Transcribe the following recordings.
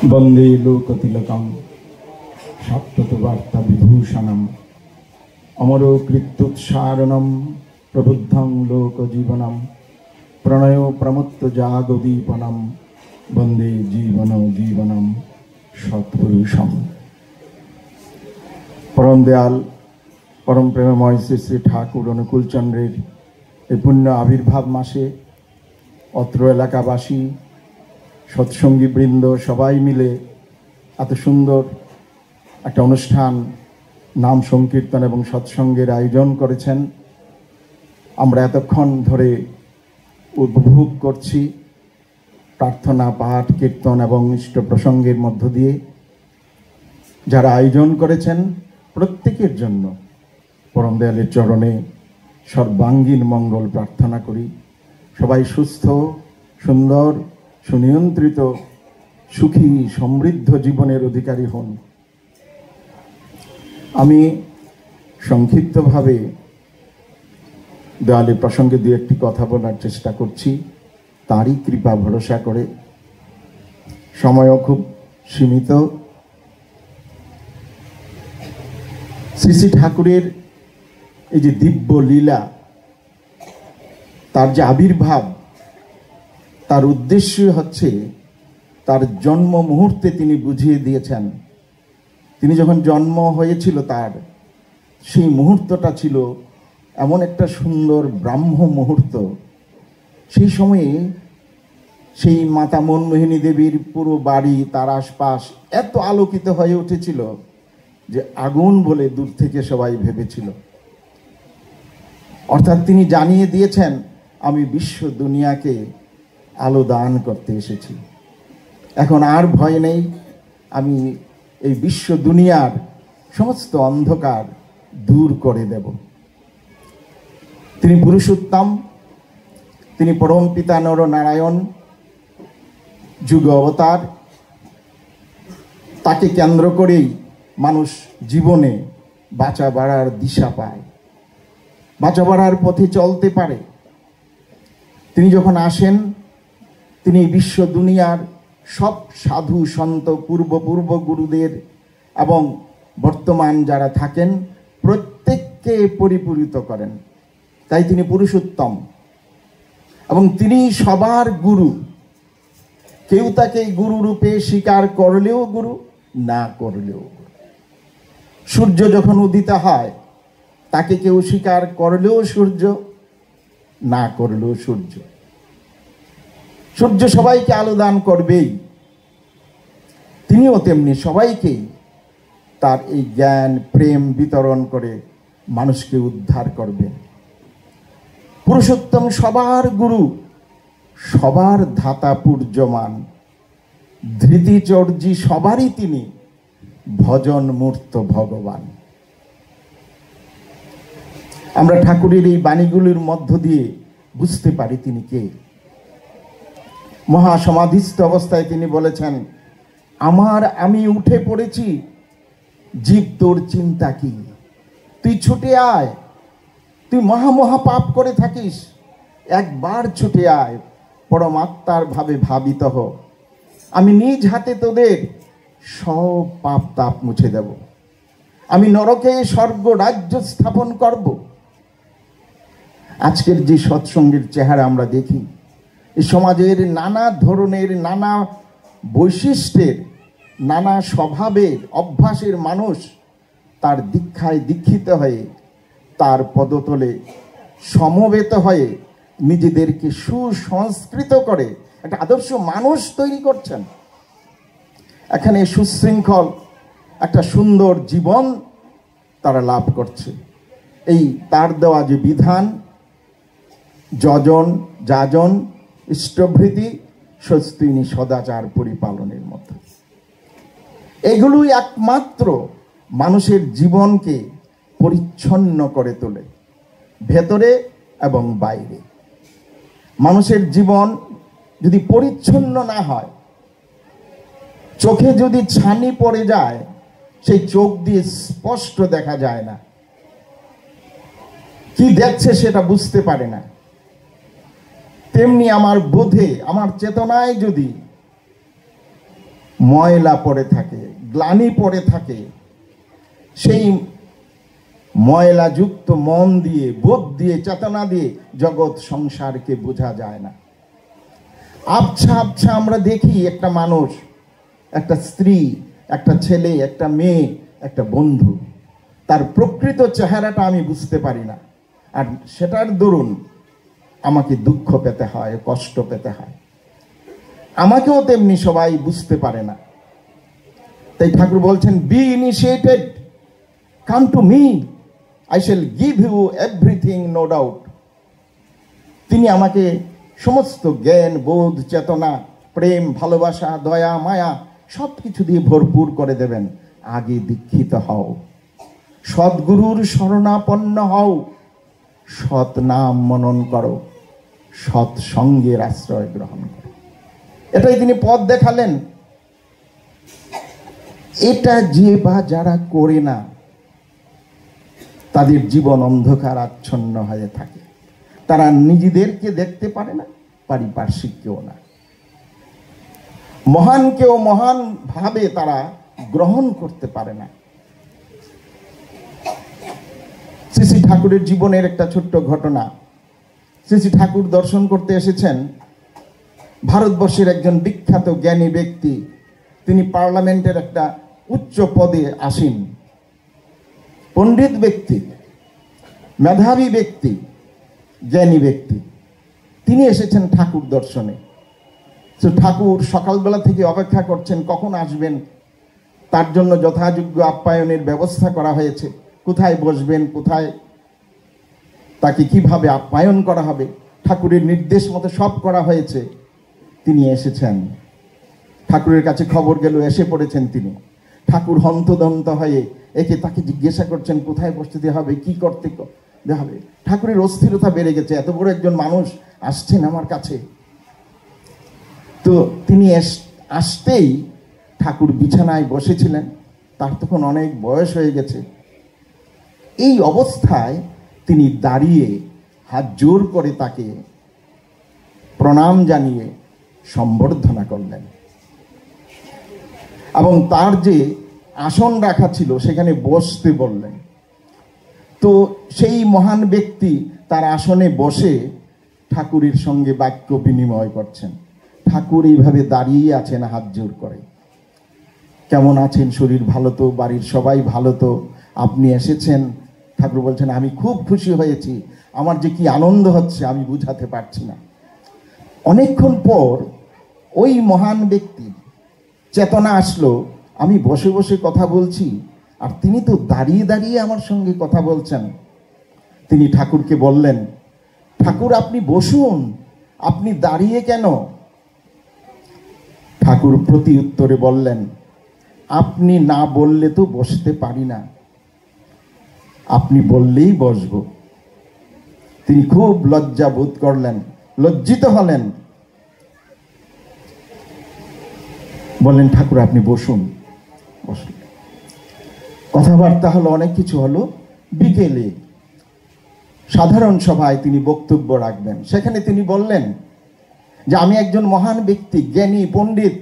वंदे लोकतिलकं सप्तवार्ता विभूषणम् अमरो कृत्युत्सारणं प्रबुद्धं लोकजीवनं प्रणयो प्रमुक्त जागदीपनं वंदे जीवन जीवनं सत्पुरुषम। परम दयाल परम प्रेममय श्री श्री ठाकुर अनुकूल चंद्रेर এই পুণ্য আবির্ভাব মাসে অত্র এলাকাবাসী সৎসঙ্গী বৃন্দ সবাই মিলে এত সুন্দর একটা অনুষ্ঠান নাম সংকীর্তন এবং সৎসঙ্গের আয়োজন করেছেন। আমরা এতক্ষণ ধরে উপভোগ করছি প্রার্থনা পাঠ কীর্তন এবং ইষ্ট প্রসঙ্গের মধ্য দিয়ে। যারা আয়োজন করেছেন প্রত্যেকের জন্য পরম দয়ালের চরণে সর্বাঙ্গীন মঙ্গল প্রার্থনা করি। সবাই সুস্থ সুন্দর সুনিয়ন্ত্রিত সুখী সমৃদ্ধ জীবনের অধিকারী হন। আমি সংক্ষিপ্তভাবে দয়ালের প্রসঙ্গে দু একটি কথা বলার চেষ্টা করছি, তারই কৃপা ভরসা করে। সময়ও খুব সীমিত। শ্রী শ্রী ঠাকুরের এই যে দিব্য লীলা, তার যে আবির্ভাব, তার উদ্দেশ্য হচ্ছে তার জন্ম মুহূর্তে তিনি বুঝিয়ে দিয়েছেন। তিনি যখন জন্ম হয়েছিল তার সেই মুহূর্তটা ছিল এমন একটা সুন্দর ব্রাহ্ম মুহূর্ত। সেই সময়ে সেই মাতা মনমোহিনী দেবীর পুরো বাড়ি তার আশপাশ এত আলোকিত হয়ে উঠেছিল যে আগুন বলে দূর থেকে সবাই ভেবেছিল। অর্থাৎ তিনি জানিয়ে দিয়েছেন, আমি বিশ্ব দুনিয়াকে আলো দান করতে এসেছি, এখন আর ভয় নেই, আমি এই বিশ্ব দুনিয়ার সমস্ত অন্ধকার দূর করে দেব। তিনি পুরুষোত্তম, তিনি পরম পিতা নর নারায়ণ, যুগ অবতার। তাকে কেন্দ্র করেই মানুষ জীবনে বাঁচা বাড়ার দিশা পায়, বাঁচা বাড়ার পথে চলতে পারে। তিনি যখন আসেন, তিনি বিশ্ব দুনিয়ার সব সাধু সন্ত পূর্ব গুরুদের এবং বর্তমান যারা থাকেন প্রত্যেককে পরিপূরিত করেন। তাই তিনি পুরুষোত্তম এবং তিনি সবার গুরু। কেউ তাকে গুরু রূপে স্বীকার করলেও গুরু, না করলেও। সূর্য যখন উদিত হয় তাকে কেউ স্বীকার করলেও সূর্য, না করলেও সূর্য। সূর্য সবাইকে আলো দান করবেই, তিনিও তেমনি সবাইকেই তার এই জ্ঞান প্রেম বিতরণ করে মানুষকে উদ্ধার করবেন। পুরুষোত্তম সবার গুরু, সবার ধাতা পূর্যমান, ধৃতিচর্যি সবারই তিনি, ভজন মূর্ত ভগবান। আমরা ঠাকুরের এই বাণীগুলির মধ্য দিয়ে বুঝতে পারি তিনি কে। মহাসমাধিস্থ অবস্থায় তিনি বলেছেন, আমি উঠে পড়েছি, জীব তোর চিন্তা কি, তুই ছুটে আয়, তুই মহা পাপ করে থাকিস, একবার ছুটে আয়, পরমাত্মার ভাবে ভাবিত হ, আমি নিজ হাতে তোদের সব পাপ তাপ মুছে দেব, আমি নরকে স্বর্গ রাজ্য স্থাপন করব। আজকের যে সৎসঙ্গের চেহারা আমরা দেখি, এই সমাজের নানা ধরনের নানা বৈশিষ্ট্যের নানা স্বভাবের অভ্যাসের মানুষ তার দীক্ষায় দীক্ষিত হয়ে তার পদতলে সমবেত হয়ে নিজেদেরকে সুসংস্কৃত করে একটা আদর্শ মানুষ তৈরি করছেন। এখানে সুশৃঙ্খল একটা সুন্দর জীবন তারা লাভ করছে। এই তার দেওয়া যে বিধান, যজন যাজন ইষ্টভৃতি স্বস্তিনী সদাচার পরিপালনের মতো, এগুলোই একমাত্র মানুষের জীবনকে পরিচ্ছন্ন করে তোলে, ভেতরে এবং বাইরে। মানুষের জীবন যদি পরিচ্ছন্ন না হয়, চোখে যদি ছানি পড়ে যায়, সেই চোখ দিয়ে স্পষ্ট দেখা যায় না, কি দেখছে সেটা বুঝতে পারে না। তেমনি আমার বোধে, আমার চেতনায় যদি ময়লা পড়ে থাকে, গ্লানি পড়ে থাকে, সেই ময়লাযুক্ত মন দিয়ে, বোধ দিয়ে, চেতনা দিয়ে জগৎ সংসারকে বোঝা যায় না। আবছা আবছা আমরা দেখি একটা মানুষ, একটা স্ত্রী, একটা ছেলে, একটা মেয়ে, একটা বন্ধু, তার প্রকৃত চেহারাটা আমি বুঝতে পারি না, আর সেটার দরুন আমাকে দুঃখ পেতে হয়, কষ্ট পেতে হয়। আমাকেও তেমনি সবাই বুঝতে পারে না। তাই ঠাকুর বলছেন, be initiated, come to me, I shall give you everything, no doubt. তিনি আমাকে সমস্ত জ্ঞান, বোধ, চেতনা, প্রেম, ভালোবাসা, দয়া, মায়া সব কিছু দিয়ে ভরপুর করে দেবেন। আগে দীক্ষিত হও, সদ্গুরুর শরণাপন্ন হও, সৎ নাম মনন করো, সৎ সঙ্গের আশ্রয় গ্রহণ করো। এটাই তিনি পথ দেখালেন। এটা যে বা যারা করে না, তাদের জীবন অন্ধকার আচ্ছন্ন হয়ে থাকে। তারা নিজেদেরকে দেখতে পারে না, পারিপার্শ্বিককেও না, মহানকেও মহান ভাবে তারা গ্রহণ করতে পারে না। শ্রী শ্রী ঠাকুরের জীবনের একটা ছোট্ট ঘটনা। শ্রী শ্রী ঠাকুর দর্শন করতে এসেছেন ভারতবর্ষের একজন বিখ্যাত জ্ঞানী ব্যক্তি। তিনি পার্লামেন্টের একটা উচ্চ পদে আসীন, পণ্ডিত ব্যক্তি, মেধাবী ব্যক্তি, জ্ঞানী ব্যক্তি। তিনি এসেছেন ঠাকুর দর্শনে। তো ঠাকুর সকালবেলা থেকে অপেক্ষা করছেন কখন আসবেন। তার জন্য যথাযোগ্য আপ্যায়নের ব্যবস্থা করা হয়েছে। কোথায় বসবেন, কোথায় তাকে কিভাবে আপ্যায়ন করা হবে, ঠাকুরের নির্দেশ মতো সব করা হয়েছে। তিনি এসেছেন, ঠাকুরের কাছে খবর গেল, এসে পড়েছেন তিনি। ঠাকুর হন্তদন্ত হয়ে তাকে জিজ্ঞাসা করছেন কোথায় বসতে হবে, কি করতে হবে। ঠাকুরের অস্থিরতা বেড়ে গেছে, এত বড় একজন মানুষ আসছেন আমার কাছে। তো তিনি আসতেই ঠাকুর বিছানায় বসেছিলেন। তার তখন অনেক বয়স হয়ে গেছে। এই অবস্থায় তিনি দাঁড়িয়ে হাত জোর করে তাকে প্রণাম জানিয়ে সম্বর্ধনা করলেন, এবং তার যে আসন রাখা ছিল সেখানে বসতে বললেন। তো সেই মহান ব্যক্তি তার আসনে বসে ঠাকুরের সঙ্গে বাক্য বিনিময় করছেন। ঠাকুর এইভাবে দাঁড়িয়ে আছেন হাত জোর করে। কেমন আছেন, শরীর ভালো তো, বাড়ির সবাই ভালো তো, আপনি এসেছেন। ঠাকুর বলছেন, আমি খুব খুশি হয়েছি, আমার যে কি আনন্দ হচ্ছে আমি বুঝাতে পারছি না। অনেকক্ষণ পর ওই মহান ব্যক্তির চেতনা আসলো, আমি বসে বসে কথা বলছি আর তিনি তো দাঁড়িয়ে দাঁড়িয়ে আমার সঙ্গে কথা বলছেন। তিনি ঠাকুরকে বললেন, ঠাকুর আপনি বসুন, আপনি দাঁড়িয়ে কেন? ঠাকুর প্রতি উত্তরে বললেন, আপনি না বললে তো বসতে পারি না, আপনি বললেই বসব। তিনি খুব লজ্জা বোধ করলেন, লজ্জিত হলেন, বললেন ঠাকুর আপনি বসুন। বসলেন, কথাবার্তা হলো, অনেক কিছু হলো। বিকেলে সাধারণ সভায় তিনি বক্তব্য রাখবেন। সেখানে তিনি বললেন যে আমি একজন মহান ব্যক্তি, জ্ঞানী, পণ্ডিত,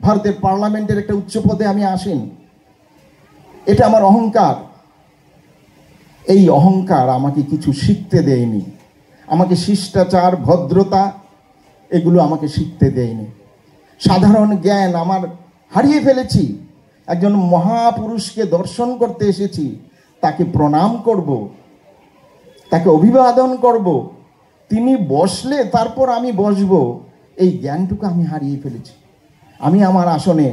ভারতের পার্লামেন্টের একটা উচ্চ পদে আমি আসীন, এটা আমার অহংকার। এই অহংকার আমাকে কিছু শিখতে দেয়নি, আমাকে শিষ্টাচার, ভদ্রতা এগুলো আমাকে শিখতে দেয়নি। সাধারণ জ্ঞান আমার হারিয়ে ফেলেছি। একজন মহাপুরুষকে দর্শন করতে এসেছি, তাকে প্রণাম করব, তাকে অভিবাদন করব, তিনি বসলে তারপর আমি বসবো, এই জ্ঞানটুকু আমি হারিয়ে ফেলেছি। আমি আমার আসনে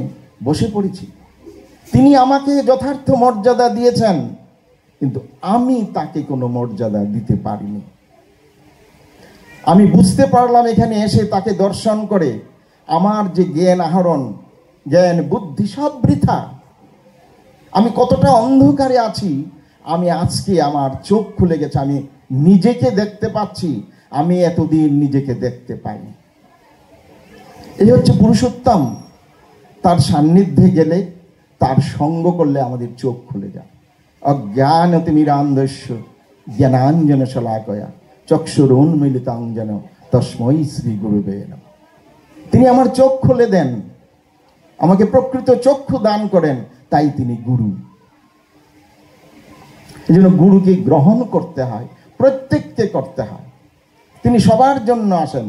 বসে পড়েছি। তিনি আমাকে যথার্থ মর্যাদা দিয়েছেন, কিন্তু আমি তাকে কোনো মর্যাদা দিতে পারিনি। আমি বুঝতে পারলাম এখানে এসে তাকে দর্শন করে আমার যে জ্ঞান আহরণ, জ্ঞান বুদ্ধি সব বৃথা। আমি কতটা অন্ধকারে আছি, আমি আজকে আমার চোখ খুলে গেছে, আমি নিজেকে দেখতে পাচ্ছি, আমি এতদিন নিজেকে দেখতে পাইনি। এই হচ্ছে পুরুষোত্তম। তার সান্নিধ্যে গেলে, তার সঙ্গ করলে আমাদের চোখ খুলে যায়। অজ্ঞানতিমিরান্ধস্য জ্ঞানাঞ্জন শলাকয়া চক্ষুরুন্মীলিতাঞ্জন তস্मै শ্রী গুরুবে নমঃ। তিনি আমার চোখ খুলে দেন, আমাকে প্রকৃত চক্ষু দান করেন, তাই তিনি গুরু। এই জন্য গুরুকে গ্রহণ করতে হয়, প্রত্যেককে করতে হয়। তিনি সবার জন্য আসেন,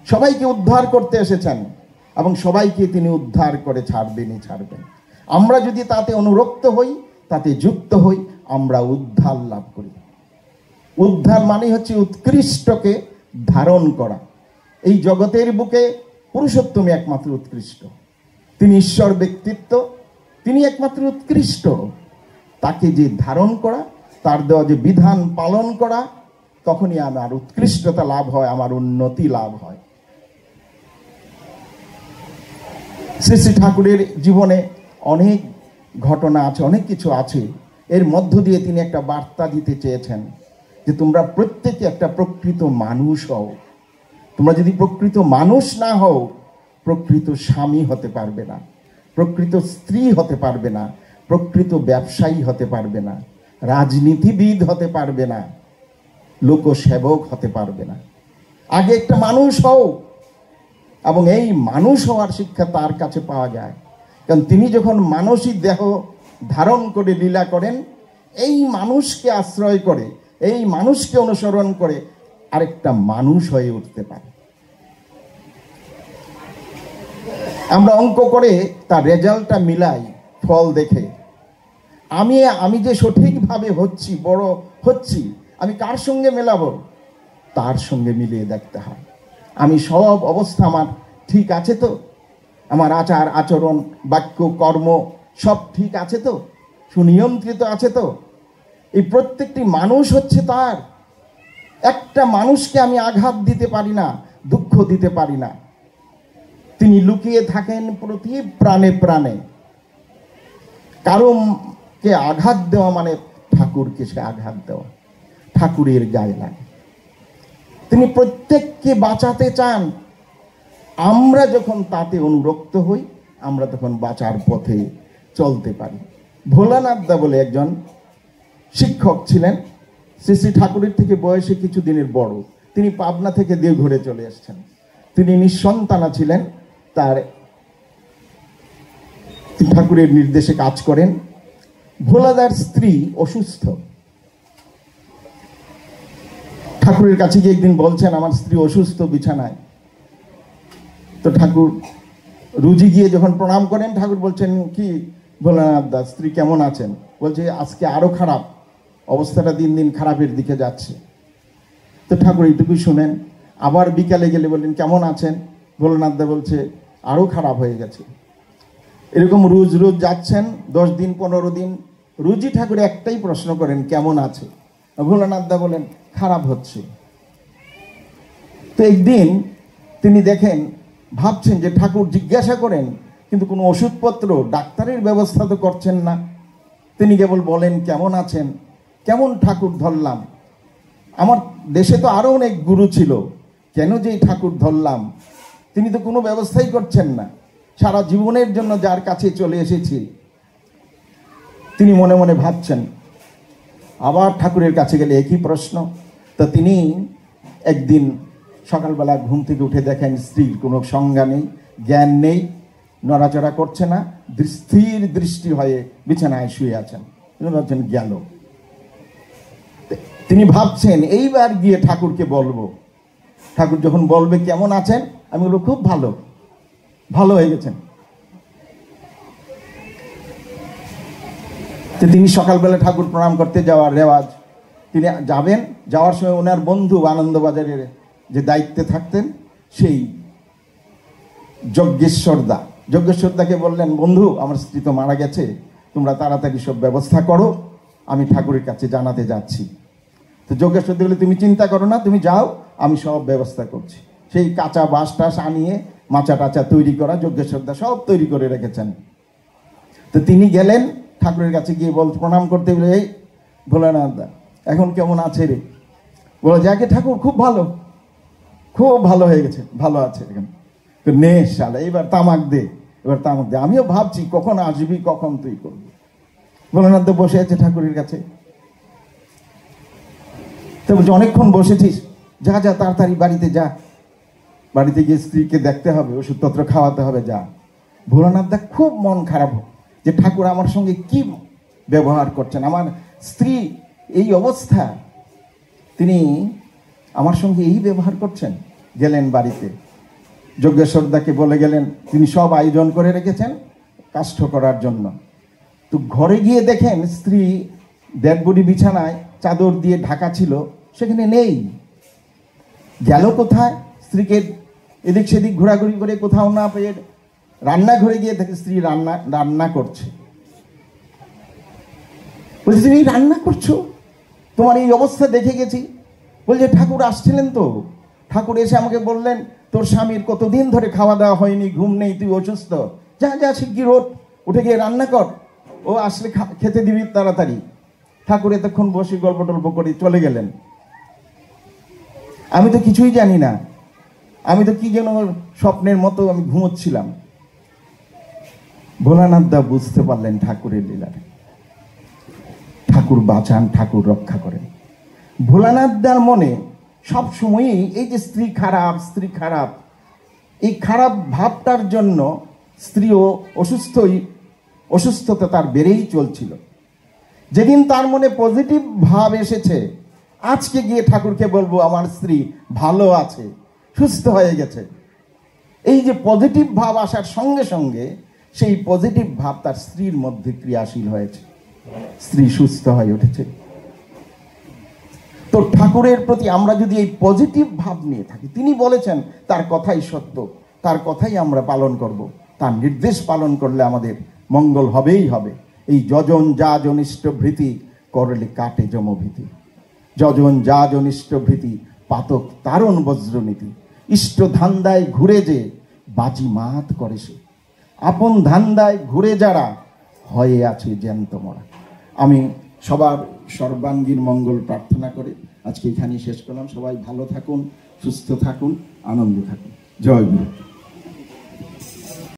সবাইকে উদ্ধার করতে এসেছেন এবং সবাইকে তিনি উদ্ধার করে ছাড়বেনই ছাড়বেন। আমরা যদি তাতে অনুরক্ত হই, তাতে যুক্ত হই, আমরা উদ্ধার লাভ করি। উদ্ধার মানে হচ্ছে উৎকৃষ্টকে ধারণ করা। এই জগতের বুকে পুরুষোত্তমই একমাত্র উৎকৃষ্ট, তিনি ঈশ্বর ব্যক্তিত্ব, তিনি একমাত্র উৎকৃষ্ট। তাকে যে ধারণ করা, তার দেওয়া যে বিধান পালন করা, তখনই আমার উৎকৃষ্টতা লাভ হয়, আমার উন্নতি লাভ হয়। শ্রী শ্রী ঠাকুরের জীবনে অনেক ঘটনা আছে, অনেক কিছু আছে। এর মধ্য দিয়ে তিনি একটা বার্তা দিতে চেয়েছেন যে তোমরা প্রত্যেকে একটা প্রকৃত মানুষ হও। তোমরা যদি প্রকৃত মানুষ না হও, প্রকৃত স্বামী হতে পারবে না, প্রকৃত স্ত্রী হতে পারবে না, প্রকৃত ব্যবসায়ী হতে পারবে না, রাজনীতিবিদ হতে পারবে না, লোকসেবক হতে পারবে না। আগে একটা মানুষ হও, এবং এই মানুষ হওয়ার শিক্ষা তার কাছে পাওয়া যায়। কারণ তিনি যখন মানসী দেহ ধারণ করে লীলা করেন, এই মানুষকে আশ্রয় করে, এই মানুষকে অনুসরণ করে আরেকটা মানুষ হয়ে উঠতে পারে। আমরা অঙ্ক করে তার রেজাল্টটা মিলাই, ফল দেখে আমি যে সঠিকভাবে হচ্ছি, বড় হচ্ছি, আমি কার সঙ্গে মেলাবো? তার সঙ্গে মিলিয়ে দেখতে হয়। আমি সব অবস্থা আমার ঠিক আছে তো? আমার আচার আচরণ, বাক্য, কর্ম সব ঠিক আছে তো? সুনিয়ন্ত্রিত আছে তো? এই প্রত্যেকটি মানুষ হচ্ছে তার। একটা মানুষকে আমি আঘাত দিতে পারি না, দুঃখ দিতে পারি না। তিনি লুকিয়ে থাকেন প্রতি প্রাণে প্রাণে। কারণকে আঘাত দেওয়া মানে ঠাকুরকে সে আঘাত দেওয়া, ঠাকুরের গায়ে লাগে। তিনি প্রত্যেককে বাঁচাতে চান। আমরা যখন তাতে অনুরক্ত হই, আমরা তখন বাঁচার পথে চলতে পারি। ভোলানাথ দা বলে একজন শিক্ষক ছিলেন, শ্রী শ্রী ঠাকুরের থেকে বয়সে কিছু দিনের বড়। তিনি পাবনা থেকে দেওঘরে চলে এসেছেন। তিনি নিঃসন্তানা ছিলেন, তার ঠাকুরের নির্দেশে কাজ করেন। ভোলাদার স্ত্রী অসুস্থ। ঠাকুরের কাছে গিয়ে একদিন বলছেন, আমার স্ত্রী অসুস্থ, বিছানায়। তো ঠাকুর রুজি গিয়ে যখন প্রণাম করেন, ঠাকুর বলছেন, কি ভোলানাথ দাস, স্ত্রী কেমন আছেন? বলছে, আজকে আরো খারাপ, অবস্থাটা দিন দিন খারাপের দিকে যাচ্ছে। তো ঠাকুর এইটুকুই শুনেন। আবার বিকালে গেলে বললেন, কেমন আছেন? ভোলানাথ দা বলছে, আরো খারাপ হয়ে গেছে। এরকম রোজ রোজ যাচ্ছেন, 10 দিন 15 দিন। রুজি ঠাকুর একটাই প্রশ্ন করেন, কেমন আছে? ভোলানাথ দা বলেন, খারাপ হচ্ছে। তো একদিন তিনি দেখেন, ভাবছেন যে ঠাকুর জিজ্ঞাসা করেন, কিন্তু কোনো ওষুধপত্র, ডাক্তারের ব্যবস্থা তো করছেন না। তিনি কেবল বলেন, কেমন আছেন? কেমন ঠাকুর ধরলাম? আমার দেশে তো আরো অনেক গুরু ছিল, কেন যে ঠাকুর ধরলাম? তিনি তো কোনো ব্যবস্থাই করছেন না। সারা জীবনের জন্য যার কাছে চলে এসেছি, তিনি মনে মনে ভাবছেন। আবার ঠাকুরের কাছে গেলে একই প্রশ্ন। তো তিনি একদিন সকালবেলা ঘুম থেকে উঠে দেখেন, স্ত্রীর কোনো সংজ্ঞা নেই, জ্ঞান নেই, নড়াচড়া করছে না, স্থির দৃষ্টি হয়ে বিছানায় শুয়ে আছেন। ভাবছেন গেল। তিনি ভাবছেন, এইবার গিয়ে ঠাকুরকে বলবো। ঠাকুর যখন বলবে, কেমন আছেন? আমি বলবো, খুব ভালো, ভালো হয়ে গেছেন। তো তিনি সকালবেলা ঠাকুর প্রণাম করতে যাওয়ার রেওয়াজ, তিনি যাবেন। যাওয়ার সময় ওনার বন্ধু আনন্দবাজারের যে দায়িত্বে থাকতেন, সেই যজ্ঞেশ্বর দাকে বললেন, বন্ধু, আমার স্ত্রী তো মারা গেছে, তোমরা তাড়াতাড়ি সব ব্যবস্থা করো, আমি ঠাকুরের কাছে জানাতে যাচ্ছি। তো যজ্ঞেশ্বর দা বলে, তুমি চিন্তা করো না, তুমি যাও, আমি সব ব্যবস্থা করছি। সেই কাঁচা বাঁশ টাস আনিয়ে মাচা টাচা তৈরি করা, যজ্ঞেশ্বর দা সব তৈরি করে রেখেছেন। তো তিনি গেলেন ঠাকুরের কাছে গিয়ে প্রণাম করতে বলে, এই ভোলানাথ দা এখন কেমন আছে রে? বলে, যাকে ঠাকুর খুব ভালো, খুব ভালো হয়ে গেছে, ভালো আছে এখন। তো নে শালা, এবার তামাক দে, এবার তামাক দে। আমিও ভাবছি কখন আসবি, কখন তুই করবি। ভোলানাথ দা বসে আছে ঠাকুরের কাছে। তো বলছে, অনেকক্ষণ বসেছিস, যা যা তাড়াতাড়ি বাড়িতে যা, বাড়িতে গিয়ে স্ত্রীকে দেখতে হবে, ওষুধপত্র খাওয়াতে হবে, যা। ভোলানাথ দা খুব মন খারাপ যে ঠাকুর আমার সঙ্গে কি ব্যবহার করছেন, আমার স্ত্রী এই অবস্থা, তিনি আমার সঙ্গে এই ব্যবহার করছেন। গেলেন বাড়িতে, যজ্ঞেশ্বরদাকে বলে গেলেন, তিনি সব আয়োজন করে রেখেছেন কাষ্ঠ করার জন্য। তো ঘরে গিয়ে দেখেন স্ত্রী ডেড বডি বিছানায় চাদর দিয়ে ঢাকা ছিল, সেখানে নেই। গেল কোথায়? স্ত্রীকে এদিক সেদিক ঘোরাঘুরি করে কোথাও না পেয়ে রান্নাঘরে গিয়ে দেখে স্ত্রী রান্না করছে। বলছে, তুমি রান্না করছো? তোমার এই অবস্থা দেখে গেছি। বলছে, ঠাকুর আসছিলেন তো, ঠাকুর এসে আমাকে বললেন তোর স্বামীর কতদিন ধরে খাওয়া দাওয়া হয়নি, ঘুম নেই, তুই অসুস্থ, যা যা শিগগির উঠে গিয়ে রান্না কর, ও আসলে খেতে দিবি তাড়াতাড়ি। ঠাকুর এতক্ষণ বসে গল্প টল্প করে চলে গেলেন। আমি তো কিছুই জানি না, আমি তো কি যেন স্বপ্নের মতো আমি ঘুমোচ্ছিলাম। ভোলানাথ দা বুঝতে পারলেন ঠাকুরের লীলাটা। ঠাকুর বাঁচান, ঠাকুর রক্ষা করেন। ভোলানাথ দার মনে সব সময়ই এই যে স্ত্রী খারাপ, এই খারাপ ভাবটার জন্য স্ত্রীও অসুস্থতা তার বেড়েই চলছিল। যেদিন তার মনে পজিটিভ ভাব এসেছে, আজকে গিয়ে ঠাকুরকে বলবো আমার স্ত্রী ভালো আছে, সুস্থ হয়ে গেছে, এই যে পজিটিভ ভাব আসার সঙ্গে সঙ্গে সেই পজিটিভ ভাব তার স্ত্রীর মধ্যে ক্রিয়াশীল হয়েছে, স্ত্রী সুস্থ হয়ে উঠেছে। তো ঠাকুরের প্রতি আমরা যদি এই পজিটিভ ভাব নিয়ে থাকি, তিনি বলেছেন তার কথাই সত্য, তার কথাই আমরা পালন করব, তার নির্দেশ পালন করলে আমাদের মঙ্গল হবেই হবে। এই যজন যা জনিষ্ঠ ভৃতি করলে কাটে যমভীতি, যজন যা জনিষ্ঠ ভৃতি পাতক তারণ বজ্রনীতি, ইষ্ট ধান্দায় ঘুরে যে বাজি মাত করে সে, আপন ধান্দায় ঘুরে যারা হয়ে আছে জ্যান্ত মরা। আমি সবার সর্বাঙ্গীন মঙ্গল প্রার্থনা করে আজকে এখানেই শেষ করলাম। সবাই ভালো থাকুন, সুস্থ থাকুন, আনন্দ থাকুন। জয় গুরু।